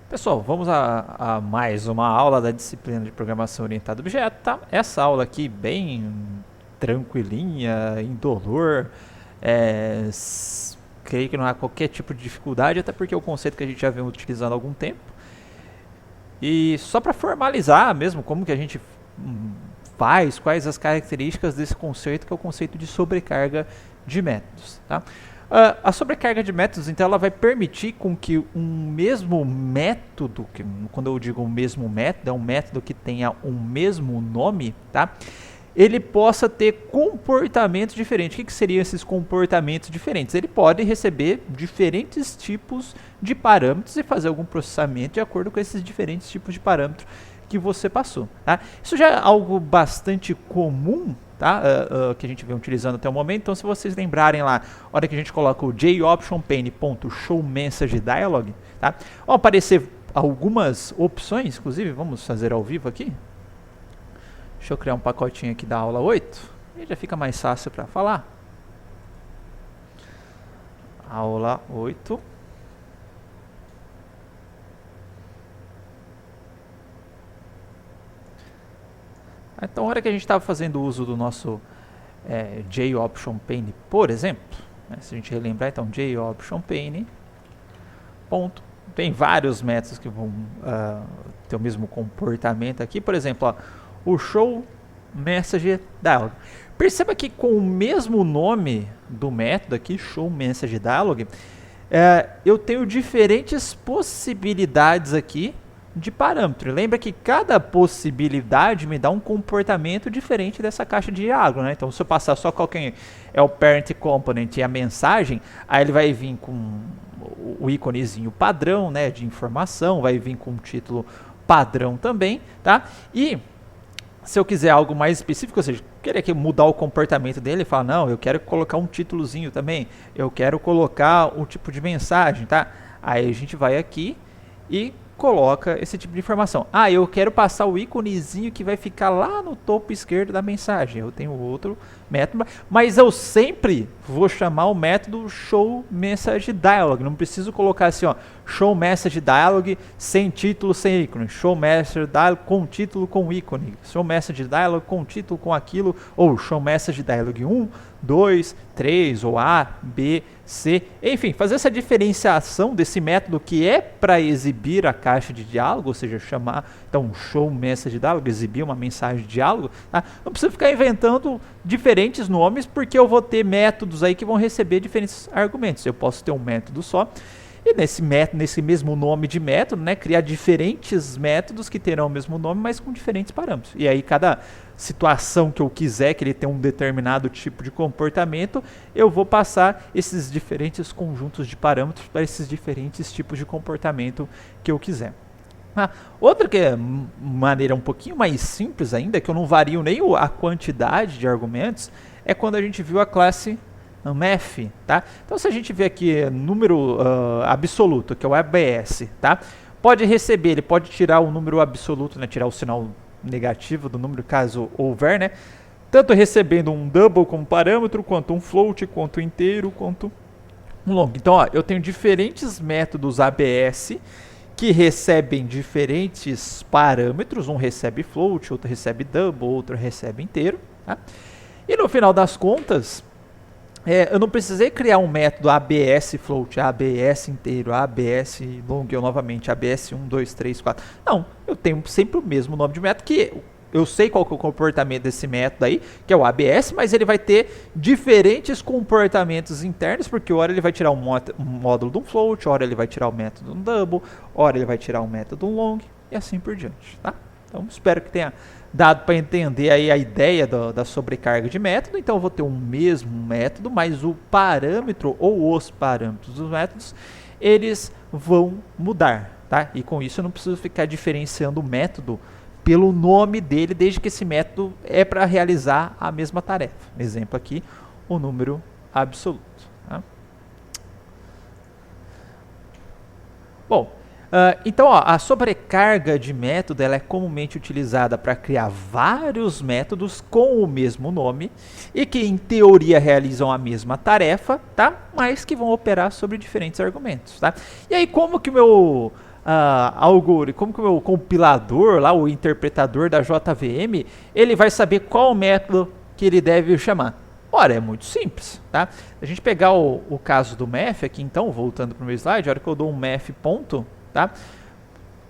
Pessoal, vamos a mais uma aula da disciplina de Programação Orientada a Objeto, tá? Essa aula aqui bem tranquilinha, indolor, creio que não há qualquer tipo de dificuldade, até porque é o conceito que a gente já vem utilizando há algum tempo. E só para formalizar mesmo como que a gente faz, quais as características desse conceito, que é o conceito de sobrecarga de métodos, tá? A sobrecarga de métodos, então, ela vai permitir com que um mesmo método, que, quando eu digo o mesmo método, é um método que tenha um mesmo nome, tá? Ele possa ter comportamentos diferentes. O que seriam esses comportamentos diferentes? Ele pode receber diferentes tipos de parâmetros e fazer algum processamento de acordo com esses diferentes tipos de parâmetros que você passou, tá? Isso já é algo bastante comum, tá? Que a gente vem utilizando até o momento. Então, se vocês lembrarem lá, a hora que a gente coloca o jOptionPane.showMessageDialog, tá? Vão aparecer algumas opções, inclusive vamos fazer ao vivo aqui. Deixa eu criar um pacotinho aqui da aula 8 e já fica mais fácil para falar. Aula 8. Então, na hora que a gente estava fazendo uso do nosso jOptionPane, por exemplo, né, se a gente relembrar, então, jOptionPane, ponto, tem vários métodos que vão ter o mesmo comportamento aqui. Por exemplo, ó, o showMessageDialog. Perceba que com o mesmo nome do método aqui, showMessageDialog, eu tenho diferentes possibilidades aqui de parâmetro. Lembra que cada possibilidade me dá um comportamento diferente dessa caixa de diálogo, né? Então, se eu passar só qualquer é o parent component e a mensagem, aí ele vai vir com o íconezinho padrão, né, de informação, vai vir com um título padrão também, tá? E se eu quiser algo mais específico, ou seja, querer mudar o comportamento dele, fala, não, eu quero colocar um títulozinho também, eu quero colocar o tipo de mensagem, tá? Aí a gente vai aqui e coloca esse tipo de informação. Ah, eu quero passar o íconezinho que vai ficar lá no topo esquerdo da mensagem. Eu tenho outro método, mas eu sempre vou chamar o método showMessageDialog. Não preciso colocar assim, ó, showMessageDialog sem título, sem ícone. showMessageDialog com título, com ícone. showMessageDialog com título, com aquilo. Ou showMessageDialog 1, 2, 3, ou A, B, C. Enfim, fazer essa diferenciação desse método que é para exibir a caixa de diálogo, ou seja, chamar, então, showMessageDialog, exibir uma mensagem de diálogo, tá? Não precisa ficar inventando diferentes nomes, porque eu vou ter métodos aí que vão receber diferentes argumentos. Eu posso ter um método só, e nesse método, nesse mesmo nome de método, né, criar diferentes métodos que terão o mesmo nome, mas com diferentes parâmetros. E aí, cada situação que eu quiser que ele tenha um determinado tipo de comportamento, eu vou passar esses diferentes conjuntos de parâmetros para esses diferentes tipos de comportamento que eu quiser. Outra que é maneira um pouquinho mais simples ainda, que eu não vario nem a quantidade de argumentos, é quando a gente viu a classe math, tá? Então, se a gente vê aqui número absoluto, que é o ABS, tá? Pode receber, ele pode tirar o número absoluto, né? Tirar o sinal negativo do número, caso houver, né? Tanto recebendo um double como parâmetro, quanto um float, quanto um inteiro, quanto um long. Então, ó, eu tenho diferentes métodos ABS que recebem diferentes parâmetros. Um recebe float, outro recebe double, outro recebe inteiro, tá? E no final das contas, eu não precisei criar um método ABS float, ABS inteiro, ABS long, ou novamente ABS 1, 2, 3, 4. Não, eu tenho sempre o mesmo nome de método, que eu sei qual que é o comportamento desse método aí, que é o ABS, mas ele vai ter diferentes comportamentos internos, porque hora ele vai tirar um módulo de um float, hora ele vai tirar o método de um double, hora ele vai tirar o método de um long, e assim por diante, tá? Então, espero que tenha dado para entender aí a ideia da sobrecarga de método. Então, eu vou ter um mesmo método, mas o parâmetro ou os parâmetros dos métodos, eles vão mudar, tá? E com isso eu não preciso ficar diferenciando o método pelo nome dele, desde que esse método é para realizar a mesma tarefa. Exemplo aqui, o número absoluto, tá? Bom, então, ó, a sobrecarga de método ela é comumente utilizada para criar vários métodos com o mesmo nome e que, em teoria, realizam a mesma tarefa, tá? Mas que vão operar sobre diferentes argumentos, tá? E aí, como que o meu como que o meu compilador, lá, o interpretador da JVM, ele vai saber qual método que ele deve chamar? Ora, é muito simples, tá? A gente pegar o caso do math aqui, então, voltando para o meu slide, a hora que eu dou um math ponto, tá?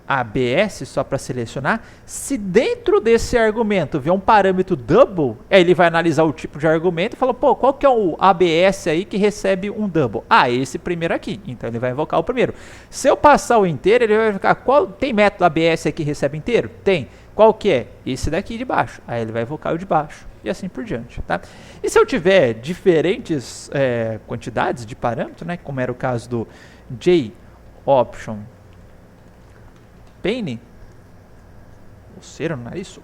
ABS, só para selecionar, se dentro desse argumento vier um parâmetro double, ele vai analisar o tipo de argumento e fala, pô, qual que é o ABS aí que recebe um double? Ah, esse primeiro aqui, então ele vai invocar o primeiro. Se eu passar o inteiro, ele vai invocar, tem método ABS aqui que recebe inteiro? Tem. Qual que é? Esse daqui de baixo. Aí ele vai invocar o de baixo e assim por diante, tá? E se eu tiver diferentes quantidades de parâmetros, né, como era o caso do JOption Pane, coceira no nariz,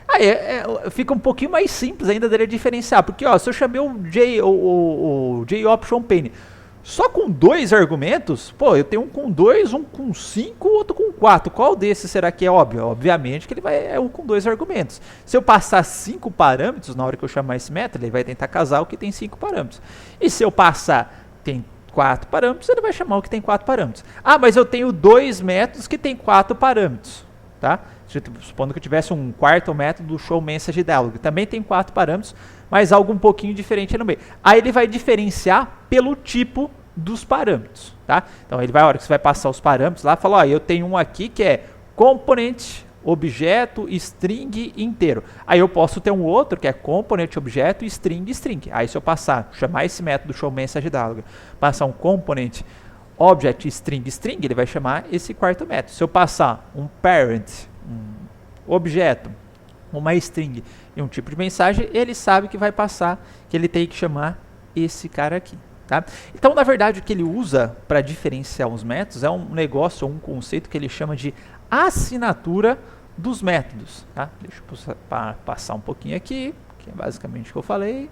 aí fica um pouquinho mais simples ainda dele diferenciar, porque ó, se eu chamei o JOption Pane só com 2 argumentos, pô, eu tenho um com 2, um com 5, outro com 4. Qual desses será que é óbvio? Obviamente que ele é um com 2 argumentos. Se eu passar 5 parâmetros, na hora que eu chamar esse método, ele vai tentar casar o que tem 5 parâmetros. E se eu passar, tem 4 parâmetros, ele vai chamar o que tem 4 parâmetros. Ah, mas eu tenho 2 métodos que tem 4 parâmetros, tá? Supondo que eu tivesse um quarto método do show message dialog, também tem 4 parâmetros, mas algo um pouquinho diferente no meio. Aí ele vai diferenciar pelo tipo dos parâmetros, tá? Então ele vai, a hora que você vai passar os parâmetros lá, fala, ó, eu tenho um aqui que é component, objeto, string inteiro. Aí eu posso ter um outro que é component, objeto, string, string. Aí se eu chamar esse método show message dialog, passar um component, object, string, string, ele vai chamar esse quarto método. Se eu passar um parent, um objeto, uma string e um tipo de mensagem, ele sabe que vai passar, que ele tem que chamar esse cara aqui, tá? Então, na verdade, o que ele usa para diferenciar os métodos é um negócio, um conceito que ele chama de assinatura dos métodos, tá? Deixa eu passar um pouquinho aqui, que é basicamente o que eu falei.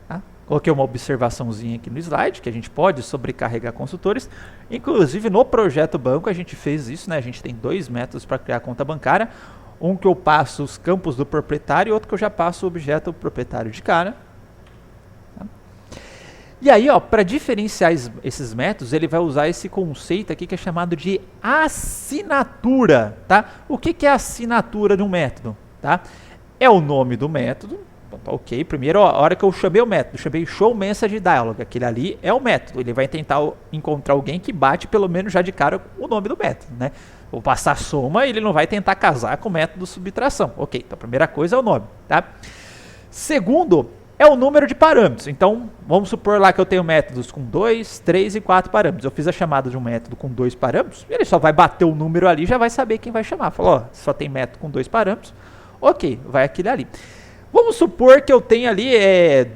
Tá? Coloquei uma observaçãozinha aqui no slide, que a gente pode sobrecarregar consultores. Inclusive, no projeto banco, a gente fez isso, né? A gente tem 2 métodos para criar conta bancária. Um que eu passo os campos do proprietário e outro que eu já passo o objeto proprietário de cara. Tá? E aí, para diferenciar esses métodos, ele vai usar esse conceito aqui que é chamado de assinatura. Tá? O que é a assinatura de um método? Tá? É o nome do método. Tá, ok, primeiro, a hora que eu chamei o método, chamei show message dialog, aquele ali é o método. Ele vai tentar encontrar alguém que bate pelo menos já de cara o nome do método, né? Vou passar soma, ele não vai tentar casar com o método subtração. Ok, então a primeira coisa é o nome, tá? Segundo, é o número de parâmetros. Então, vamos supor lá que eu tenho métodos com 2, 3 e 4 parâmetros. Eu fiz a chamada de um método com 2 parâmetros, ele só vai bater o número ali e já vai saber quem vai chamar. Falou, ó, só tem método com 2 parâmetros, ok, vai aquele ali. Vamos supor que eu tenho ali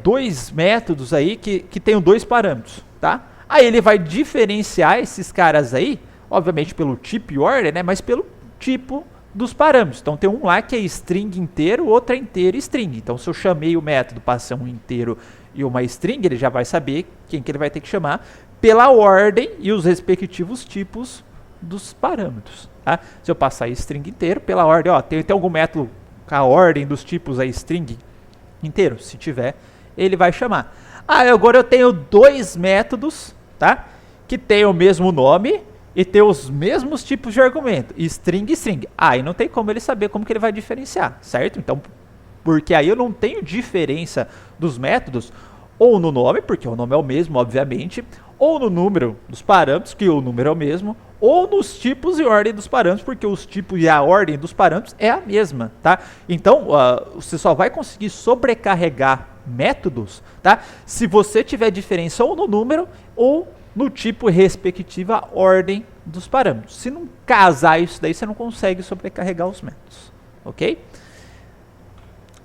2 métodos aí que tenham 2 parâmetros, tá? Aí ele vai diferenciar esses caras aí, obviamente pelo tipo e ordem, né? Mas pelo tipo dos parâmetros. Então tem um lá que é string inteiro, outro é inteiro e string. Então se eu chamei o método para ser um inteiro e uma string, ele já vai saber quem que ele vai ter que chamar pela ordem e os respectivos tipos dos parâmetros, tá? Se eu passar string inteiro pela ordem, ó, tem algum método a ordem dos tipos aí string inteiro, se tiver, ele vai chamar. Ah, agora eu tenho 2 métodos, tá? Que tem o mesmo nome e tem os mesmos tipos de argumento, string e string. Aí não tem como ele saber como que ele vai diferenciar, certo? Então, porque aí eu não tenho diferença dos métodos ou no nome, porque o nome é o mesmo, obviamente, ou no número dos parâmetros, que o número é o mesmo, ou nos tipos e ordem dos parâmetros, porque os tipos e a ordem dos parâmetros é a mesma, tá? Então, você só vai conseguir sobrecarregar métodos, tá? Se você tiver diferença ou no número ou no tipo respectiva ordem dos parâmetros. Se não casar isso daí, você não consegue sobrecarregar os métodos, ok?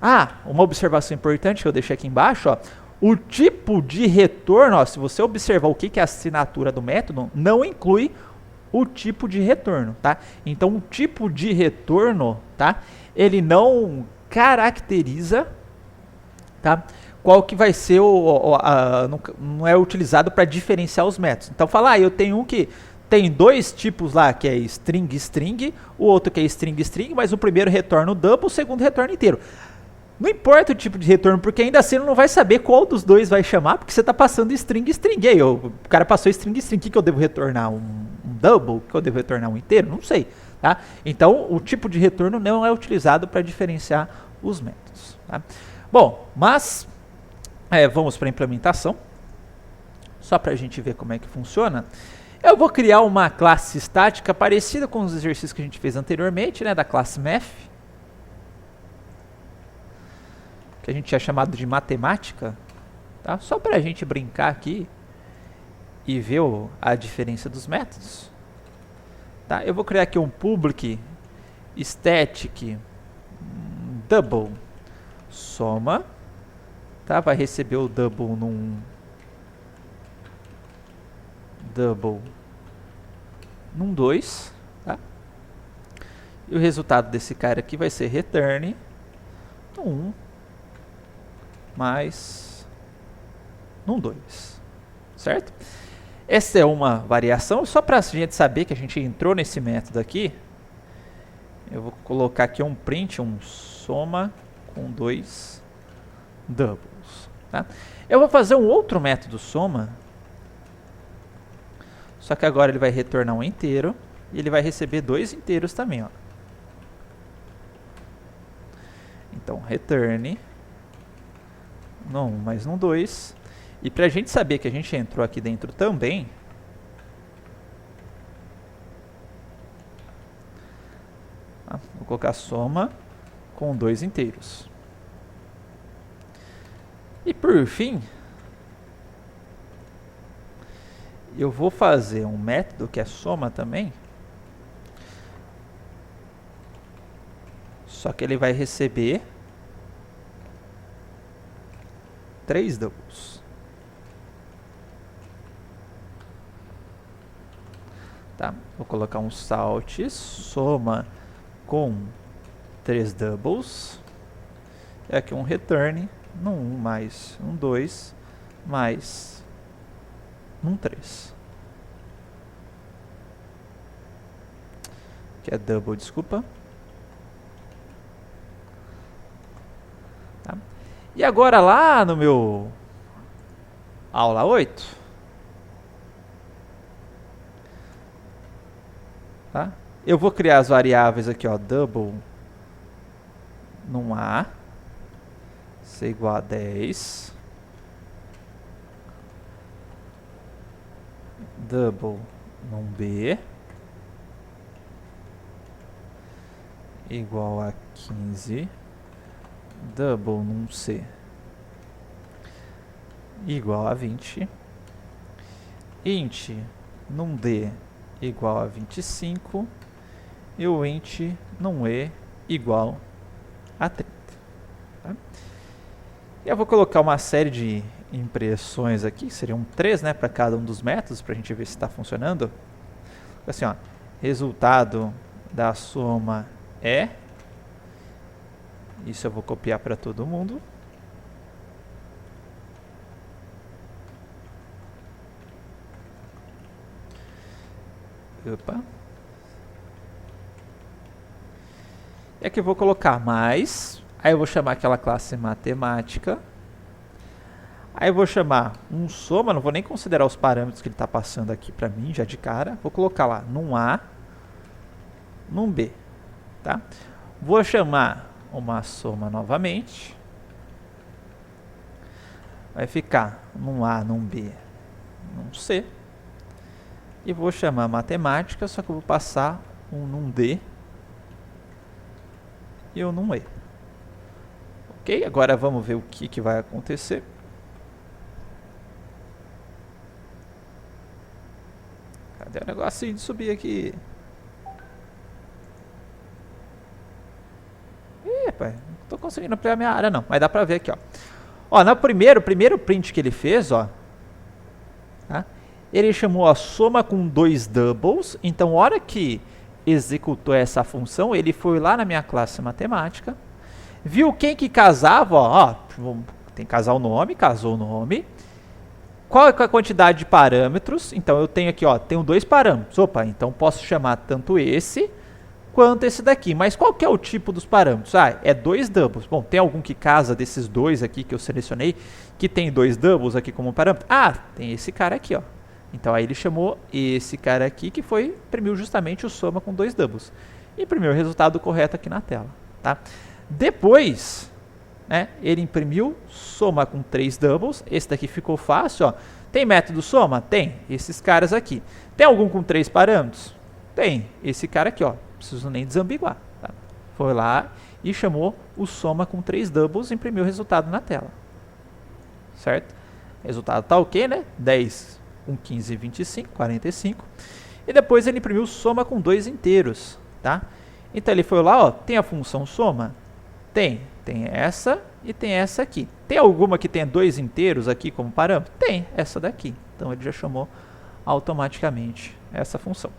Ah, uma observação importante que eu deixei aqui embaixo, ó. O tipo de retorno, ó, se você observar o que é a assinatura do método, não inclui o tipo de retorno, tá? Então, o tipo de retorno, tá? Ele não caracteriza, tá? Qual que vai ser não é utilizado para diferenciar os métodos. Então, fala, eu tenho um que tem 2 tipos lá, que é string, string, o outro que é string, string, mas o primeiro retorna o double, o segundo retorna inteiro. Não importa o tipo de retorno, porque ainda assim ele não vai saber qual dos dois vai chamar, porque você está passando string. E aí, o cara passou string. O que eu devo retornar? Um double? O que eu devo retornar? Um inteiro? Não sei. Tá? Então, o tipo de retorno não é utilizado para diferenciar os métodos. Tá? Bom, mas vamos para a implementação. Só para a gente ver como é que funciona. Eu vou criar uma classe estática parecida com os exercícios que a gente fez anteriormente, né, da classe Math, que a gente tinha chamado de matemática, tá? Só para a gente brincar aqui e ver a diferença dos métodos. Tá? Eu vou criar aqui um public static double soma, tá? Vai receber o double num double num 2, tá? E o resultado desse cara aqui vai ser return 1 mais num 2, certo? Essa é uma variação, só para a gente saber que a gente entrou nesse método aqui. Eu vou colocar aqui um print, um soma com 2 doubles, tá? Eu vou fazer um outro método soma, só que agora ele vai retornar um inteiro e ele vai receber 2 inteiros também, ó. Então, return num 1 mais num 2. E para a gente saber que a gente entrou aqui dentro também, vou colocar soma com 2 inteiros. E por fim, eu vou fazer um método que é soma também, só que ele vai receber 3 doubles. Tá? Vou colocar um salt soma com 3 doubles. E aqui um return num 1 mais um 2 mais num 3. Que é double, desculpa. Tá? E agora lá no meu aula 8, tá? Eu vou criar as variáveis aqui, ó, double num A, ser igual a 10, double num B, igual a 15, double num C, igual a 20, int num D igual a 25 e o int num E igual a 30. Tá? E eu vou colocar uma série de impressões aqui, seriam 3, né, para cada um dos métodos, para a gente ver se está funcionando. Assim, ó, resultado da soma é, isso eu vou copiar para todo mundo. Opa. E aqui eu vou colocar mais, aí eu vou chamar aquela classe matemática, aí eu vou chamar um soma, não vou nem considerar os parâmetros que ele está passando aqui para mim, já de cara, vou colocar lá num A, num B, tá? Vou chamar uma soma novamente, vai ficar num A, num B, num C, e vou chamar matemática, só que eu vou passar um num D e um num E. Ok? Agora vamos ver o que vai acontecer. Cadê o negocinho de subir aqui? Ih, rapaz, não tô conseguindo ampliar minha área não, mas dá pra ver aqui, ó. Ó, no primeiro print que ele fez, ó, tá? Ele chamou a soma com 2 doubles, então a hora que executou essa função, ele foi lá na minha classe matemática, viu quem que casava, ó, tem que casar o nome, casou o nome, qual é a quantidade de parâmetros, então eu tenho aqui, ó, tenho 2 parâmetros, opa, então posso chamar tanto esse quanto esse daqui. Mas qual que é o tipo dos parâmetros? Ah, é 2 doubles. Bom, tem algum que casa desses dois aqui que eu selecionei, que tem 2 doubles aqui como parâmetro? Ah, tem esse cara aqui, ó. Então aí ele chamou esse cara aqui, que foi, imprimiu justamente o soma com 2 doubles. E imprimiu o resultado correto aqui na tela, tá? Depois, né, ele imprimiu soma com 3 doubles. Esse daqui ficou fácil, ó. Tem método soma? Tem. Esses caras aqui. Tem algum com 3 parâmetros? Tem. Esse cara aqui, ó. Não preciso nem desambiguar. Tá? Foi lá e chamou o soma com 3 doubles e imprimiu o resultado na tela. Certo? O resultado tá ok, né? 10 com 15, 25, 45. E depois ele imprimiu soma com 2 inteiros, tá? Então ele foi lá, ó, tem a função soma? Tem. Tem essa e tem essa aqui. Tem alguma que tenha 2 inteiros aqui como parâmetro? Tem, essa daqui. Então ele já chamou automaticamente essa função.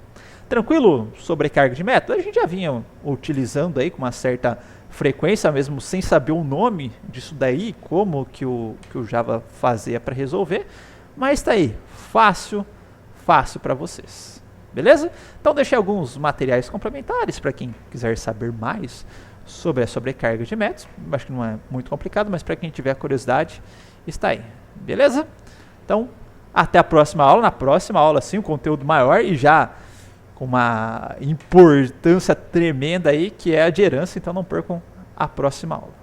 Tranquilo? Sobrecarga de método? A gente já vinha utilizando aí com uma certa frequência, mesmo sem saber o nome disso daí, como que o Java fazia para resolver. Mas está aí, fácil para vocês. Beleza? Então deixei alguns materiais complementares para quem quiser saber mais sobre a sobrecarga de métodos. Acho que não é muito complicado, mas para quem tiver curiosidade, está aí. Beleza? Então, até a próxima aula. Na próxima aula, sim, um conteúdo maior e já com uma importância tremenda aí, que é a de herança. Então não percam a próxima aula.